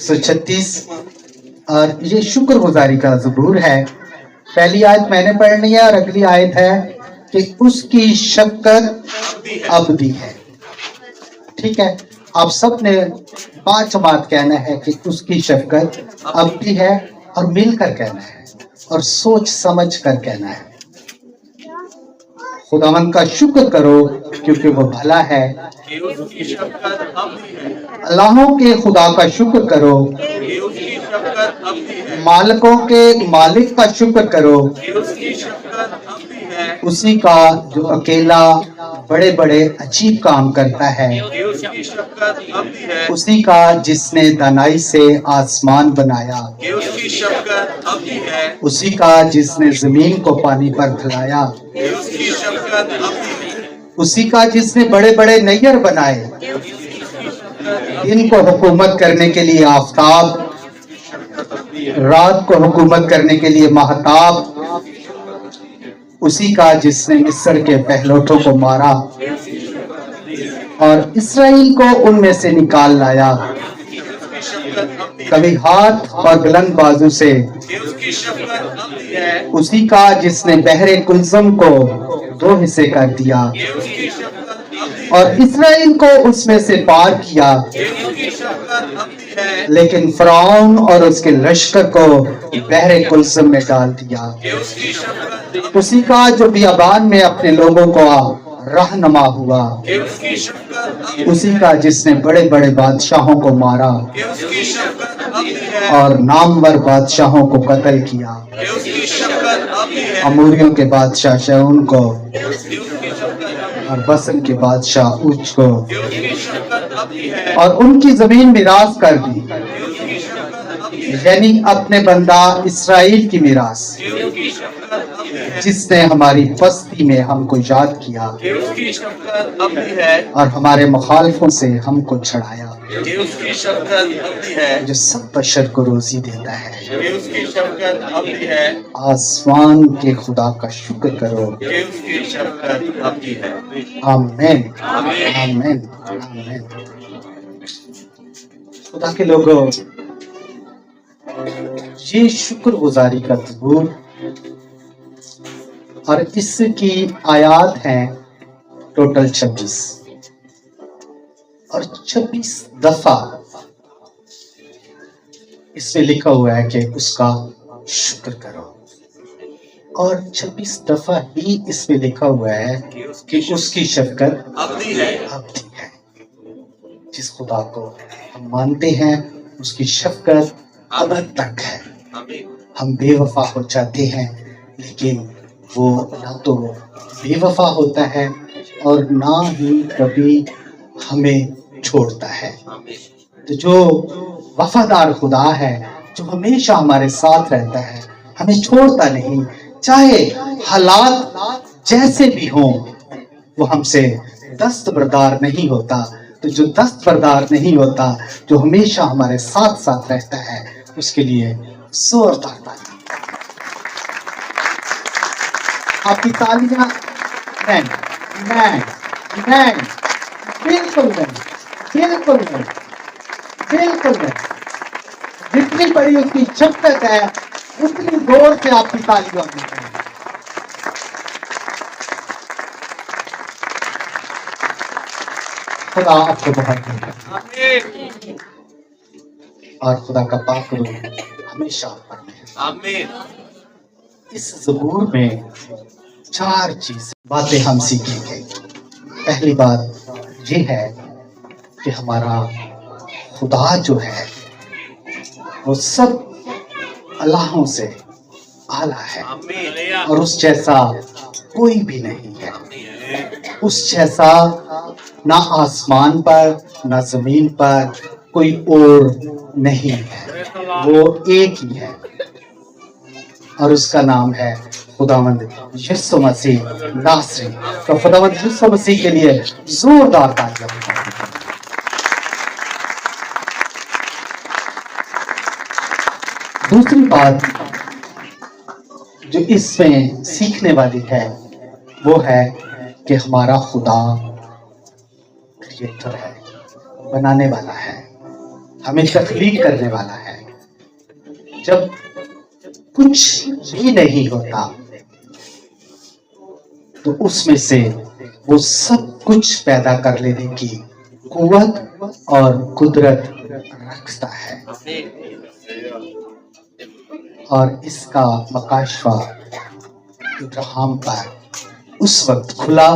136 اور یہ شکر گزاری کا زبور ہے. پہلی آیت میں نے پڑھنی ہے اور اگلی آیت ہے کہ اس کی شفقت ابدی ہے. ٹھیک ہے، آپ سب نے پانچ جماعت کہنا ہے کہ اس کی شفقت ابدی ہے، اور مل کر کہنا ہے اور سوچ سمجھ کر کہنا ہے. خداوند کا شکر کرو کیونکہ وہ بھلا ہے. اللہوں کے خدا کا شکر کرو، مالکوں کے مالک کا شکر کرو، اسی کا جو اکیلا بڑے بڑے عجیب کام کرتا ہے، اسی کا جس نے دانائی سے آسمان بنایا، اسی کا جس نے زمین کو پانی پر پھیلایا، اسی کا جس نے بڑے بڑے نیر بنائے، دن کو حکومت کرنے کے لیے آفتاب، رات کو حکومت کرنے کے لیے ماہتاب، اسی کا جس نے مصر کے پہلوٹوں کو مارا اور اسرائیل کو ان میں سے نکال لایا، کبھی ہاتھ اور بلند بازو سے. اسی کا جس نے بحر کلثم کو دو حصے کر دیا اور اسرائیل کو اس میں سے پار کیا، لیکن فرعون اور اس کے لشکر کو بحر کلثم میں ڈال دیا. اسی کا جو بیابان میں اپنے لوگوں کو رہنما ہوا، اسی کا جس نے بڑے بڑے بادشاہوں کو مارا اور نامور بادشاہوں کو قتل کیا، اموریوں کے بادشاہ شعون کو اور بسن کے بادشاہ اوچ کو، اور ان کی زمین میراث کر دی، یعنی اپنے بندہ اسرائیل کی میراث، جس نے ہماری پستی میں ہم کو یاد کیا اور ہمارے مخالفوں سے ہم کو چھڑایا، جو سب بشر کو روزی دیتا ہے. آسمان کے خدا کا شکر کرو. آمین آمین آمین. خدا کے لوگوں، یہ شکر گزاری کا زبور اور اس کی آیات ہیں ٹوٹل 26 اور 26 دفعہ اس میں لکھا ہوا ہے کہ اس کا شکر کرو، اور 26 دفعہ ہی اس میں لکھا ہوا ہے کہ اس کی شفقت ابدی ہے. جس خدا کو ہم مانتے ہیں اس کی شفقت ابد تک ہے. ہم بے وفا ہو جاتے ہیں لیکن وہ نہ تو بے وفا ہوتا ہے اور نہ ہی کبھی ہمیں چھوڑتا ہے. تو جو وفادار خدا ہے، جو ہمیشہ ہمارے ساتھ رہتا ہے، ہمیں چھوڑتا نہیں، چاہے حالات جیسے بھی ہوں، وہ ہم سے دستبردار نہیں ہوتا. تو جو دستبردار نہیں ہوتا، جو ہمیشہ ہمارے ساتھ ساتھ رہتا ہے، اس کے لیے زوردار تالیاں. آپ کی تالیاں بالکل نہیں. جتنی بڑی اس کی شفقت ہے اتنی زور سے آپ کی تالیاں ہونی چاہیے. خدا آپ کو بہت دے اور خدا کا پاک روح ہمیشہ آپ پر رہے. اس زبور میں 4 باتیں ہم سیکھیں گے. پہلی بات یہ ہے کہ ہمارا خدا جو ہے وہ سب اللہوں سے اعلیٰ ہے اور اس جیسا کوئی بھی نہیں ہے. اس جیسا نہ آسمان پر نہ زمین پر کوئی اور نہیں ہے. وہ ایک ہی ہے اور اس کا نام ہے خداوند یسوع مسیح ناصری. تو خداوند یسوع مسیح کے لیے زوردار تالیاں بجائیں. دوسری بات جو اس میں سیکھنے والی ہے وہ ہے کہ ہمارا خدا کریٹر ہے، بنانے والا ہے. ہمیں تخلیق کرنے والا ہے. جب کچھ بھی نہیں ہوتا تو اس میں سے وہ سب کچھ پیدا کر لینے کی قوت اور قدرت رکھتا ہے. اور اس کا مکاشفہ ابراہیم پر اس وقت کھلا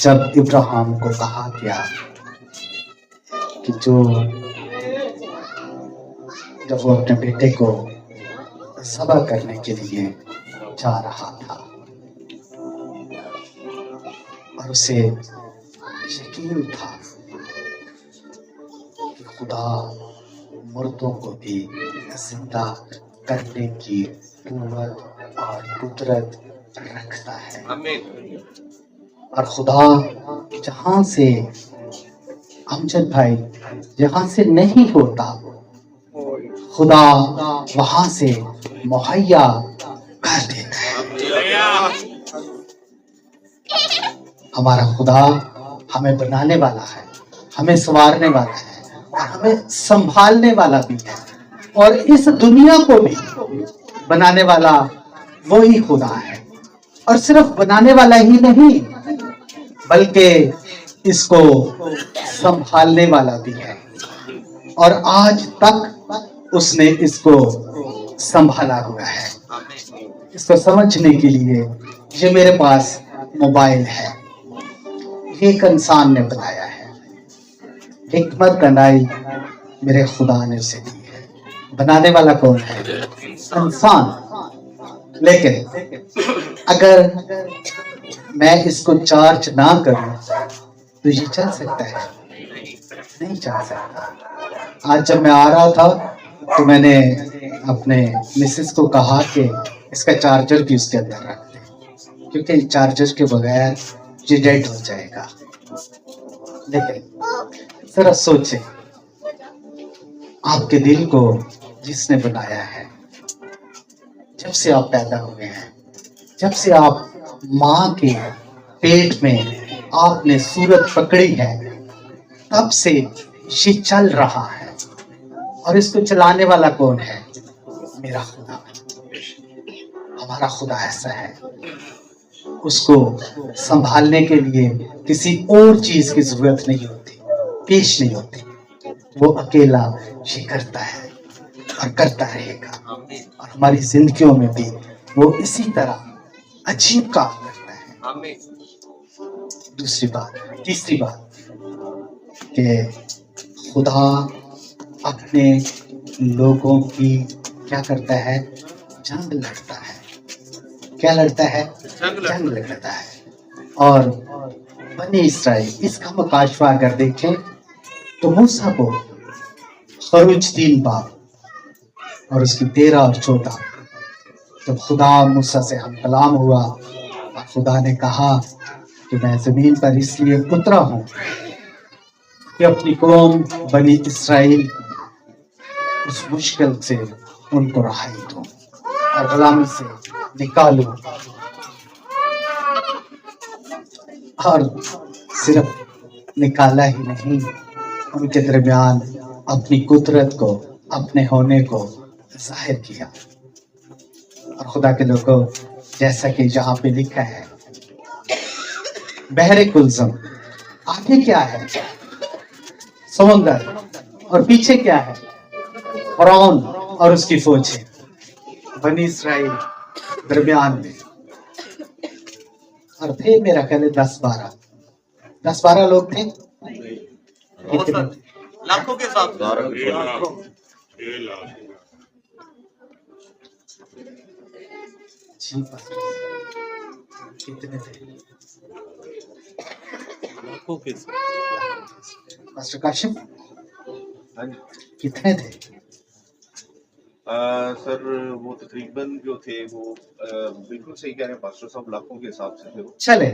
جب ابراہیم کو کہا گیا کہ جب وہ اپنے بیٹے کو ذبح کرنے کے لیے جا رہا تھا اور اسے یقین تھا کہ خدا مردوں کو بھی زندہ کرنے کی قوت اور قدرت رکھتا ہے. اور خدا جہاں سے امجد بھائی جہاں سے نہیں ہوتا خدا وہاں سے مہیا کر دیتا ہے. ہمارا خدا ہمیں بنانے والا ہے، ہمیں سنوارنے والا ہے اور ہمیں سنبھالنے والا بھی ہے. اور اس دنیا کو بھی بنانے والا وہی خدا ہے. اور صرف بنانے والا ہی نہیں بلکہ اس کو سنبھالنے والا بھی ہے. اور آج تک اس نے اس کو سنبھالا ہوا ہے. اس کو سمجھنے کے لیے یہ میرے پاس موبائل ہے، یہ ایک انسان نے بنایا ہے. حکمت بنائی میرے خدا نے اسے دی ہے. بنانے والا کون ہے؟ انسان. لیکن اگر میں اس کو چارج نہ کروں تو یہ چل سکتا ہے؟ نہیں چل سکتا. آج جب میں آ رہا تھا تو میں نے اپنے مسز کو کہا کہ اس کا چارجر بھی اس کے اندر رکھ دیں کیونکہ چارجر کے بغیر یہ ڈیڈ ہو جائے گا. لیکن ذرا سوچیں، آپ کے دل کو جس نے بنایا ہے، جب سے آپ پیدا ہوئے ہیں، جب سے آپ ماں کے پیٹ میں آپ نے صورت پکڑی ہے، تب سے یہ چل رہا ہے. اور اس کو چلانے والا کون ہے؟ میرا خدا. ہمارا خدا ایسا ہے، اس کو سنبھالنے کے لیے کسی اور چیز کی ضرورت نہیں ہوتی، پیش نہیں ہوتی. وہ اکیلا یہ کرتا ہے اور کرتا رہے گا. اور ہماری زندگیوں میں بھی وہ اسی طرح عجیب کام کرتا ہے. تیسری بات کہ خدا اپنے لوگوں کی کیا کرتا ہے؟ جنگ لڑتا ہے. کیا لڑتا ہے؟ جنگ لڑتا ہے. اور بنی اسرائیل اس کا مکاشفہ اگر دیکھیں تو موسیٰ کو خروج 3 باب اور اس کی 13 اور 14 جب خدا موسیٰ سے ہم کلام ہوا اور خدا نے کہا کہ میں زمین پر اس لیے اترا ہوں کہ اپنی قوم بنی اسرائیل اس مشکل سے ان کو رہائی دوں اور غلامی سے نکالوں. اور صرف نکالا ہی نہیں، ان کے درمیان اپنی قدرت کو، اپنے ہونے کو ظاہر کیا. اور خدا کے لوگوں، جیسا کہ یہاں پہ لکھا ہے، بحر کلزم، آگے کیا ہے؟ سمندر. اور پیچھے کیا ہے؟ فرعون اور اس کی فوجیں. بنی اسرائیل درمیان میں. اور تھے میرا خیال ہے 10-12 لوگ تھے. لاکھوں کے ساتھ کتنے تھے؟ ماسٹر کاشف کتنے تھے؟ سر وہ تقریباً جو تھے وہ بالکل صحیح کہہ رہے ہیں پاسٹر صاحب، لاکھوں کے حساب سے تھے. چلے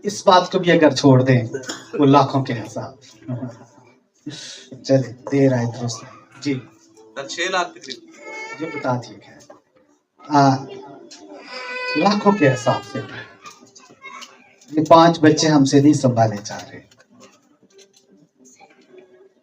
اس بات کو بھی اگر چھوڑ دیں وہ لاکھوں کے حساب. چلے دیر آئے درست. جی 6 لاکھ تقریباً یہ بتا دیے لاکھوں کے حساب سے. یہ 5 بچے ہم سے نہیں سنبھالے جا رہے.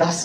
10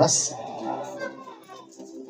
10।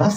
10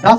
10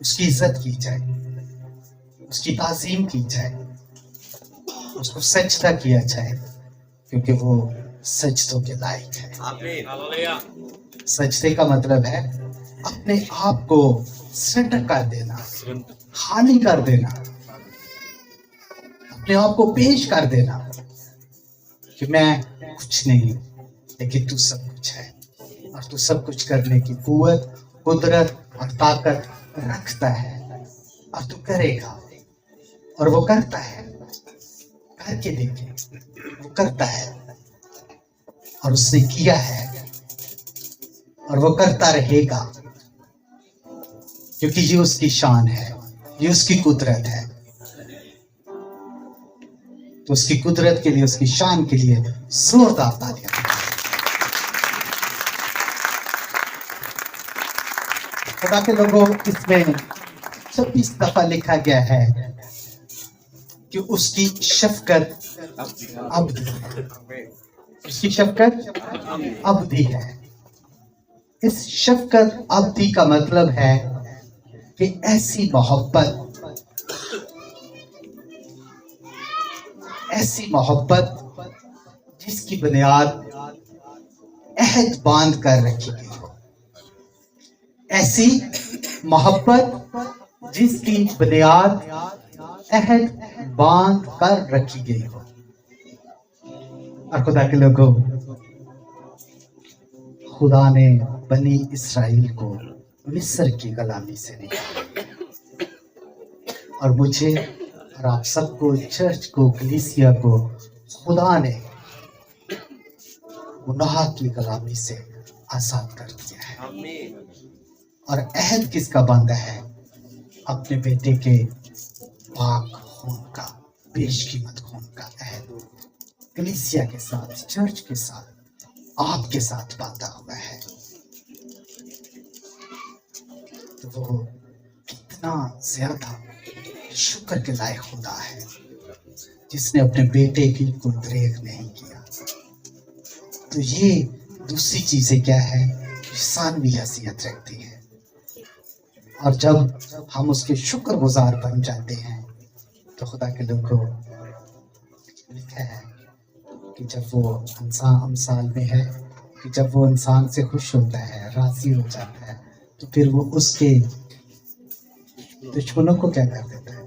اس کی عزت کی جائے، اس کی تعظیم کی جائے، اس کو سجدہ کیا جائے، کیونکہ وہ سجدوں کے لائق ہے۔ سجدے کا مطلب ہے اپنے آپ کو سرنڈر کر دینا، خالی کر دینا، اپنے آپ کو پیش کر دینا کہ میں کچھ نہیں لیکن تو سب کچھ ہے، اور تو سب کچھ کرنے کی قوت، قدرت اور طاقت رکھتا ہے، اور تو کرے گا، اور وہ کرتا ہے۔ کر کے دیکھیں، وہ کرتا ہے، اور اس نے کیا ہے، اور وہ کرتا رہے گا، کیونکہ یہ اس کی شان ہے، یہ اس کی قدرت ہے۔ تو اس کی قدرت کے لیے، اس کی شان کے لیے زوردار تالیاں۔ خدا کے لوگوں، اس میں 26 دفعہ لکھا گیا ہے کہ اس کی شفقت ابدی ہے، اس کی شفقت ابدی ہے۔ اس شفقت ابدی کا مطلب ہے کہ ایسی محبت جس کی بنیاد عہد باندھ کر رکھی گئی ہو، ایسی محبت جس کی بنیاد عہد باندھ کر رکھی گئی ہو۔ اور خدا کے لوگوں، خدا نے بنی اسرائیل کو مصر کی غلامی سے نکالا، اور مجھے اور آپ سب کو، چرچ کو، کلیسیا کو، خدا نے گناہ کی غلامی سے آزاد کر دیا ہے۔ اور عہد کس کا باندھا ہے؟ اپنے بیٹے کے پاک خون کا، بیش قیمت خون کا عہد کلیسیا کے ساتھ، چرچ کے ساتھ، آپ کے ساتھ باندھا ہوا ہے۔ تو وہ کتنا زیادہ شکر کے لائق خدا ہے جس نے اپنے بیٹے کی کوئی دریغ نہیں کیا۔ تو یہ دوسری چیزیں کیا ہے؟ ثانوی حیثیت رکھتی ہے۔ اور جب ہم اس کے شکر گزار بن جاتے ہیں تو خدا کے لوگوں، لکھا ہے کہ جب وہ انسان امثال میں ہے کہ جب وہ انسان سے خوش ہوتا ہے، راضی ہو جاتا ہے، تو پھر وہ اس کے دشمنوں کو کیا کر دیتا ہے؟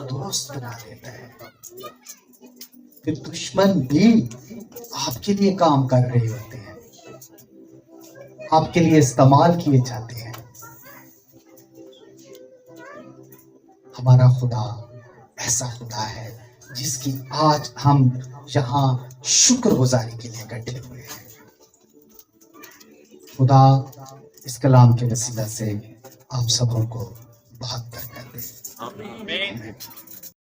دوست بنا دیتا ہے۔ پھر دشمن بھی آپ کے لیے کام کر رہے ہوتے ہیں، آپ کے لیے استعمال کیے جاتے ہیں۔ ہمارا خدا ایسا خدا ہے جس کی آج ہم یہاں شکر گزاری کے لیے اکٹھے ہوئے ہیں۔ خدا اس کلام کے وسیلہ سے آپ سبوں کو بہت برکت دے۔ آمین۔